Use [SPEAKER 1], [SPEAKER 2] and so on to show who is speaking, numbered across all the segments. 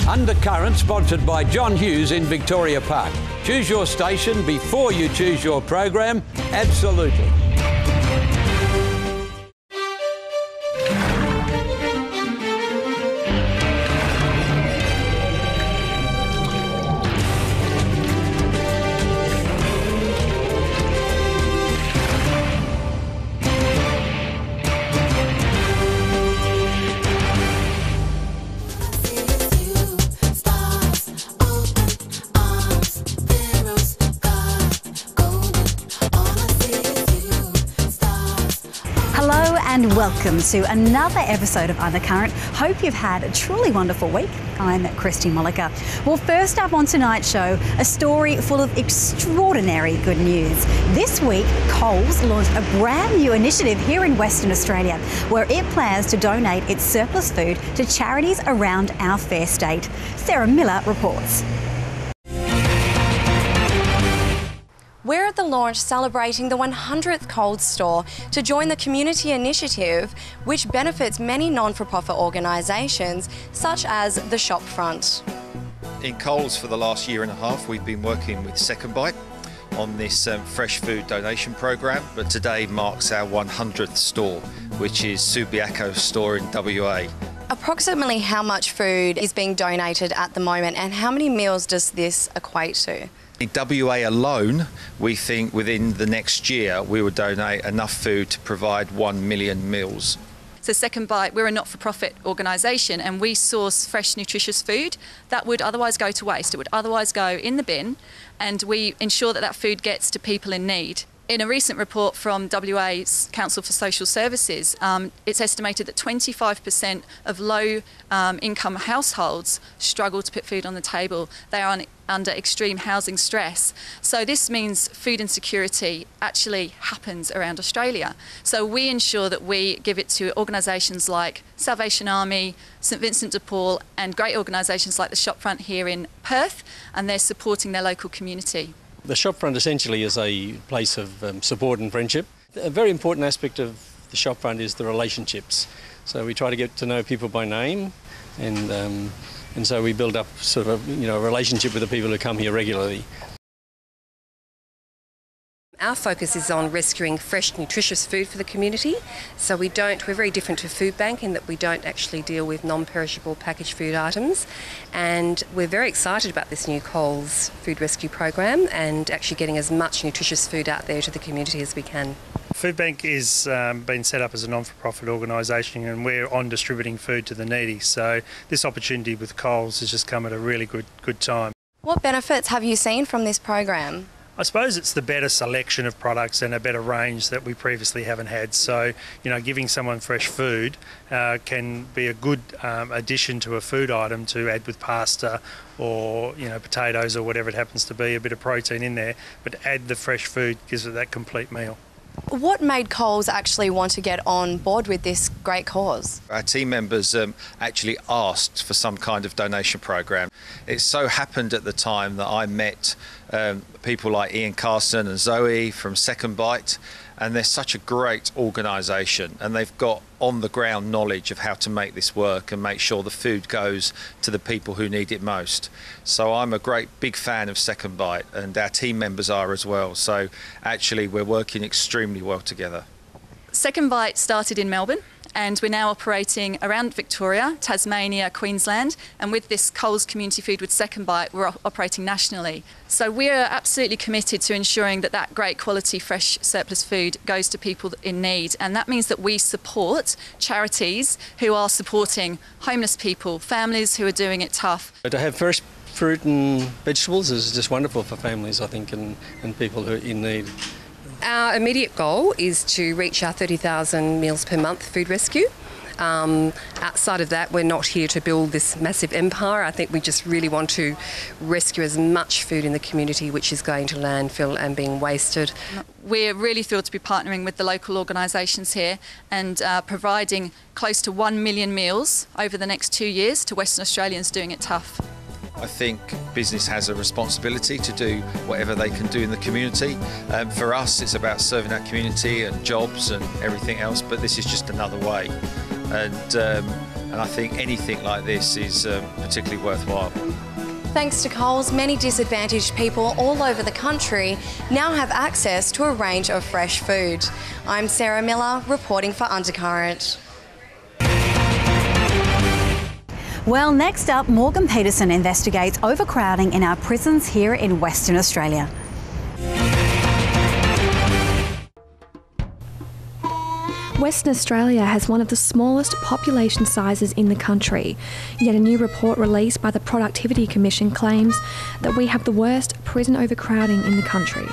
[SPEAKER 1] Undercurrent, sponsored by John Hughes in Victoria Park. Choose your station before you choose your program. Absolutely.
[SPEAKER 2] And welcome to another episode of Undercurrent. Hope you've had a truly wonderful week. I'm Christy Molliker. Well, first up on tonight's show, a story full of extraordinary good news. This week, Coles launched a brand new initiative here in Western Australia, where it plans to donate its surplus food to charities around our fair state. Sarah Miller reports.
[SPEAKER 3] We're at the launch celebrating the 100th Coles store to join the community initiative, which benefits many non-for-profit organisations such as the Shopfront.
[SPEAKER 4] In Coles for the last year and a half, we've been working with Second Bite on this fresh food donation program, but today marks our 100th store, which is Subiaco's store in WA.
[SPEAKER 3] Approximately how much food is being donated at the moment, and how many meals does this equate to?
[SPEAKER 4] In WA alone, we think within the next year we will donate enough food to provide 1 million meals.
[SPEAKER 5] So Second Bite, we're a not-for-profit organisation, and we source fresh, nutritious food that would otherwise go to waste. It would otherwise go in the bin, and we ensure that that food gets to people in need. In a recent report from WA's Council for Social Services, it's estimated that 25% of low-income households struggle to put food on the table. They are under extreme housing stress. So this means food insecurity actually happens around Australia. So we ensure that we give it to organisations like Salvation Army, St Vincent de Paul, and great organisations like the Shopfront here in Perth, and they're supporting their local community.
[SPEAKER 6] The Shopfront essentially is a place of support and friendship. A very important aspect of the Shopfront is the relationships. So we try to get to know people by name, and so we build up sort of a relationship with the people who come here regularly.
[SPEAKER 7] Our focus is on rescuing fresh, nutritious food for the community. So we're very different to Food Bank in that we don't actually deal with non-perishable packaged food items. And we're very excited about this new Coles food rescue program and actually getting as much nutritious food out there to the community as we can.
[SPEAKER 8] Food Bank is been set up as a non-for-profit organisation, and we're on distributing food to the needy. So this opportunity with Coles has just come at a really good time.
[SPEAKER 3] What benefits have you seen from this program?
[SPEAKER 8] I suppose it's the better selection of products and a better range that we previously haven't had. So, giving someone fresh food can be a good addition to a food item to add with pasta or, potatoes or whatever it happens to be, a bit of protein in there. But add the fresh food gives it that complete meal.
[SPEAKER 3] What made Coles actually want to get on board with this great cause?
[SPEAKER 4] Our team members actually asked for some kind of donation program. It so happened at the time that I met people like Ian Carson and Zoe from Second Bite, and they're such a great organisation, and they've got on-the-ground knowledge of how to make this work and make sure the food goes to the people who need it most. So I'm a big fan of Second Bite, and our team members are as well. So actually we're working extremely well together.
[SPEAKER 5] Second Bite started in Melbourne, and we're now operating around Victoria, Tasmania, Queensland, and with this Coles Community Food with Second Bite, we're operating nationally. So we're absolutely committed to ensuring that that great quality fresh surplus food goes to people in need, and that means that we support charities who are supporting homeless people, families who are doing it tough.
[SPEAKER 6] To have fresh fruit and vegetables is just wonderful for families, I think, and people who are in need.
[SPEAKER 7] Our immediate goal is to reach our 30,000 meals per month food rescue. Outside of that, we're not here to build this massive empire. I think we just really want to rescue as much food in the community which is going to landfill and being wasted.
[SPEAKER 5] We're really thrilled to be partnering with the local organisations here and providing close to 1 million meals over the next 2 years to Western Australians doing it tough.
[SPEAKER 4] I think business has a responsibility to do whatever they can do in the community. For us, it's about serving our community and jobs and everything else, but this is just another way. And and I think anything like this is particularly worthwhile.
[SPEAKER 3] Thanks to Coles, many disadvantaged people all over the country now have access to a range of fresh food. I'm Sarah Miller, reporting for Undercurrent.
[SPEAKER 2] Well, next up, Morgan Peterson investigates overcrowding in our prisons here in Western Australia.
[SPEAKER 9] Western Australia has one of the smallest population sizes in the country, yet a new report released by the Productivity Commission claims that we have the worst prison overcrowding in the country.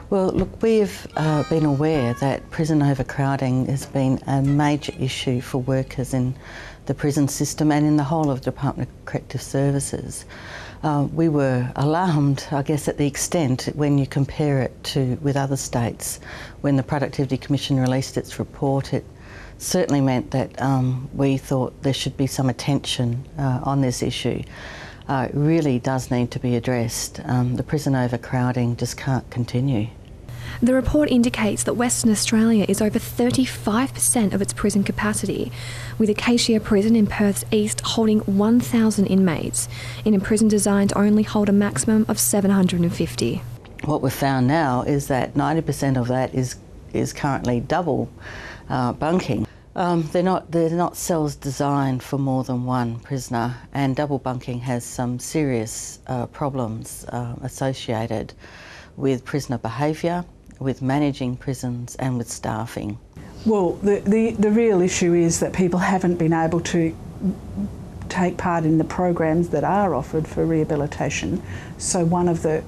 [SPEAKER 10] Well, look, we've been aware that prison overcrowding has been a major issue for workers in the prison system and in the whole of the Department of Corrective Services. We were alarmed, I guess, at the extent when you compare it with other states. When the Productivity Commission released its report, it certainly meant that we thought there should be some attention on this issue. It really does need to be addressed. The prison overcrowding just can't continue.
[SPEAKER 9] The report indicates that Western Australia is over 35% of its prison capacity, with Acacia Prison in Perth's east holding 1,000 inmates, in a prison designed to only hold a maximum of 750.
[SPEAKER 10] What we've found now is that 90% of that is currently double bunking. They're not cells designed for more than one prisoner, and double bunking has some serious problems associated with prisoner behaviour, with managing prisons and with staffing.
[SPEAKER 11] Well, the real issue is that people haven't been able to take part in the programs that are offered for rehabilitation. So one of the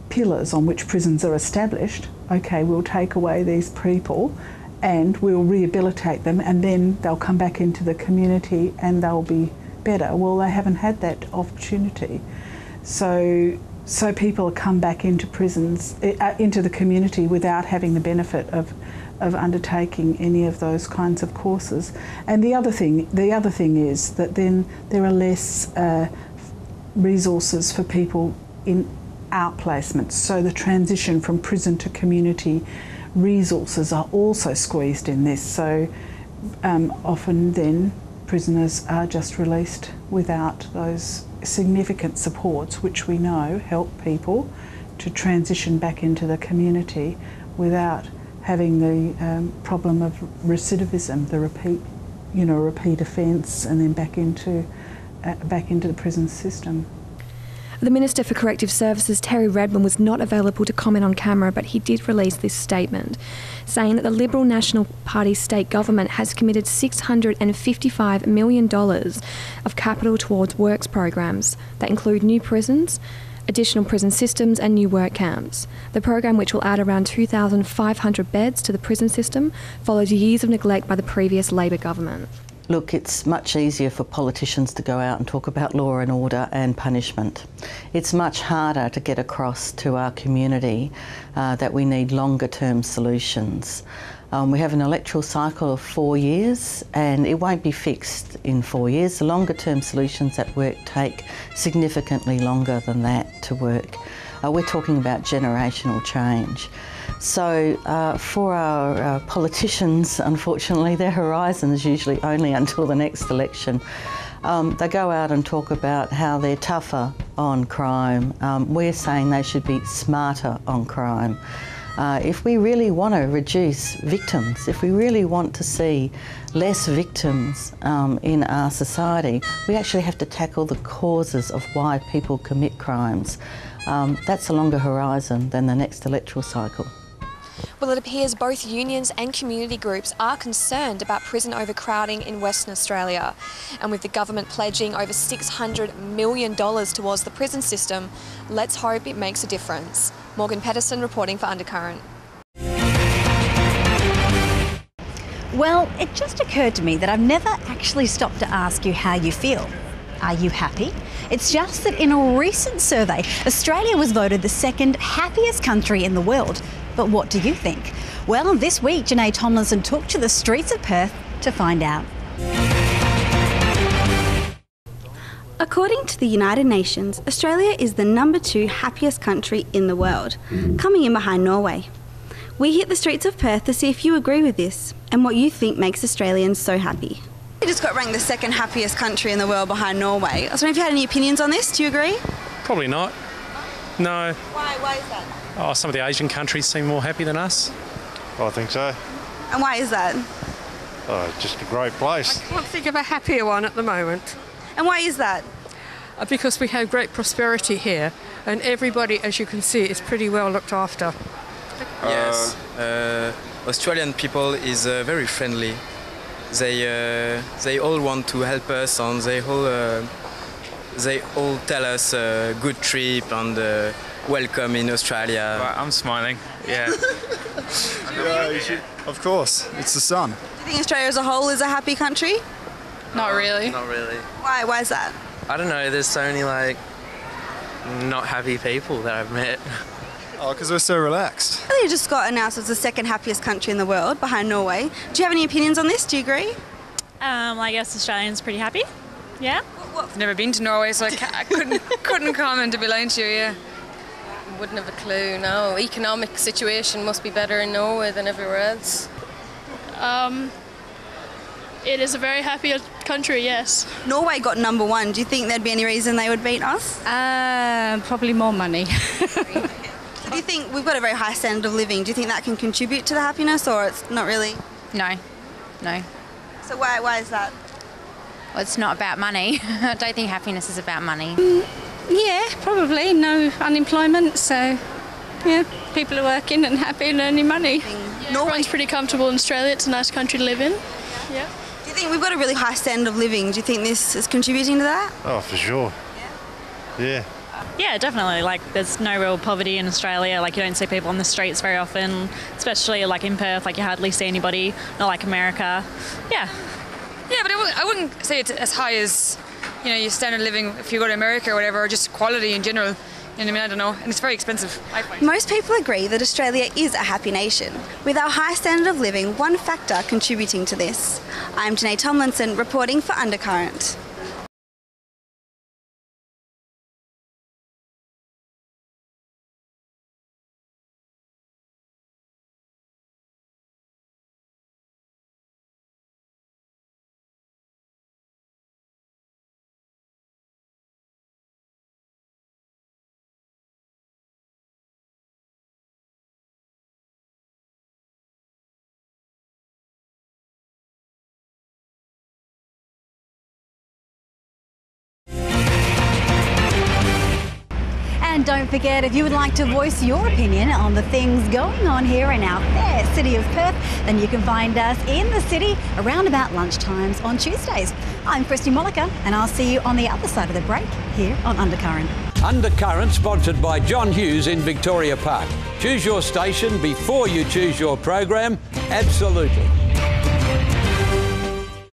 [SPEAKER 11] pillars on which prisons are established, okay, we'll take away these people and we'll rehabilitate them, and then they'll come back into the community and they'll be better. Well, they haven't had that opportunity. So people come back into prisons, into the community, without having the benefit of undertaking any of those kinds of courses. And the other thing is that then there are less resources for people in outplacements. So the transition from prison to community resources are also squeezed in this. So often then prisoners are just released without those significant supports, which we know help people to transition back into the community without having the problem of recidivism, the repeat offence, and then back into the prison system.
[SPEAKER 9] The Minister for Corrective Services, Terry Redmond, was not available to comment on camera, but he did release this statement, saying that the Liberal National Party state government has committed $655 million of capital towards works programs that include new prisons, additional prison systems and new work camps. The program, which will add around 2,500 beds to the prison system, follows years of neglect by the previous Labor government.
[SPEAKER 10] Look, it's much easier for politicians to go out and talk about law and order and punishment. It's much harder to get across to our community that we need longer term solutions. We have an electoral cycle of 4 years and it won't be fixed in 4 years. The longer term solutions at work take significantly longer than that to work. We're talking about generational change. So for our politicians, unfortunately, their horizon is usually only until the next election. They go out and talk about how they're tougher on crime. We're saying they should be smarter on crime. If we really want to reduce victims, if we really want to see less victims in our society, we actually have to tackle the causes of why people commit crimes. That's a longer horizon than the next electoral cycle.
[SPEAKER 9] Well, it appears both unions and community groups are concerned about prison overcrowding in Western Australia. And with the government pledging over $600 million towards the prison system, let's hope it makes a difference. Morgan Peterson reporting for Undercurrent.
[SPEAKER 2] Well, it just occurred to me that I've never actually stopped to ask you how you feel. Are you happy? It's just that in a recent survey, Australia was voted the second happiest country in the world. But what do you think? Well, this week, Janae Tomlinson took to the streets of Perth to find out.
[SPEAKER 12] According to the United Nations, Australia is the #2 happiest country in the world, coming in behind Norway. We hit the streets of Perth to see if you agree with this and what you think makes Australians so happy.
[SPEAKER 13] We just got ranked the 2nd happiest country in the world behind Norway. I was wondering if you had any opinions on this. Do you agree?
[SPEAKER 14] Probably not. No.
[SPEAKER 13] Why is that?
[SPEAKER 14] Oh, some of the Asian countries seem more happy than us.
[SPEAKER 15] I think so.
[SPEAKER 13] And why is that?
[SPEAKER 15] Oh, it's just a great place.
[SPEAKER 16] I can't think of a happier one at the moment.
[SPEAKER 13] And why is that?
[SPEAKER 16] Because we have great prosperity here, and everybody, as you can see, is pretty well looked after.
[SPEAKER 17] Yes, Australian people is very friendly. They all want to help us, and they all tell us good trip and welcome in Australia.
[SPEAKER 18] Well, I'm smiling. Yeah.
[SPEAKER 19] Yeah, you should. Of course, it's the sun.
[SPEAKER 13] Do you think Australia as a whole is a happy country?
[SPEAKER 20] Not really.
[SPEAKER 17] Not really.
[SPEAKER 13] Why? Why is that?
[SPEAKER 20] I don't know, there's so many like not happy people that I've met.
[SPEAKER 19] Oh, because we're so relaxed.
[SPEAKER 13] Australia just got announced as the 2nd happiest country in the world, behind Norway. Do you have any opinions on this? Do you agree?
[SPEAKER 21] I guess Australians pretty happy. Yeah.
[SPEAKER 22] I've never been to Norway, so I couldn't comment, to be lying to you. Yeah.
[SPEAKER 23] Wouldn't have a clue. No, economic situation must be better in Norway than everywhere else.
[SPEAKER 24] It is a very happy country, yes.
[SPEAKER 13] Norway got #1. Do you think there'd be any reason they would beat us?
[SPEAKER 25] Probably more money.
[SPEAKER 13] So do you think we've got a very high standard of living? Do you think that can contribute to the happiness, or it's not really?
[SPEAKER 26] No.
[SPEAKER 13] So why is that?
[SPEAKER 26] Well, it's not about money. I don't think happiness is about money.
[SPEAKER 25] Yeah, probably. No unemployment, so yeah, people are working and happy and earning money.
[SPEAKER 24] Yeah, everyone's pretty comfortable in Australia. It's a nice country to live in. Yeah.
[SPEAKER 13] Do you think we've got a really high standard of living? Do you think this is contributing to that?
[SPEAKER 15] Oh, for sure. Yeah.
[SPEAKER 21] Yeah, definitely. Like, there's no real poverty in Australia. Like, you don't see people on the streets very often, especially like in Perth. Like, you hardly see anybody. Not like America. Yeah.
[SPEAKER 22] Yeah, but I wouldn't say it's as high as, you know, your standard of living if you go to America or whatever, or just quality in general. I mean, I don't know, and it's very expensive, I find.
[SPEAKER 13] Most people agree that Australia is a happy nation, with our high standard of living one factor contributing to this. I'm Janae Tomlinson, reporting for Undercurrent.
[SPEAKER 2] And don't forget, if you would like to voice your opinion on the things going on here in our fair city of Perth, then you can find us in the city around about lunchtimes on Tuesdays. I'm Christy Mollica, and I'll see you on the other side of the break here on Undercurrent.
[SPEAKER 1] Undercurrent, sponsored by John Hughes in Victoria Park. Choose your station before you choose your program. Absolutely.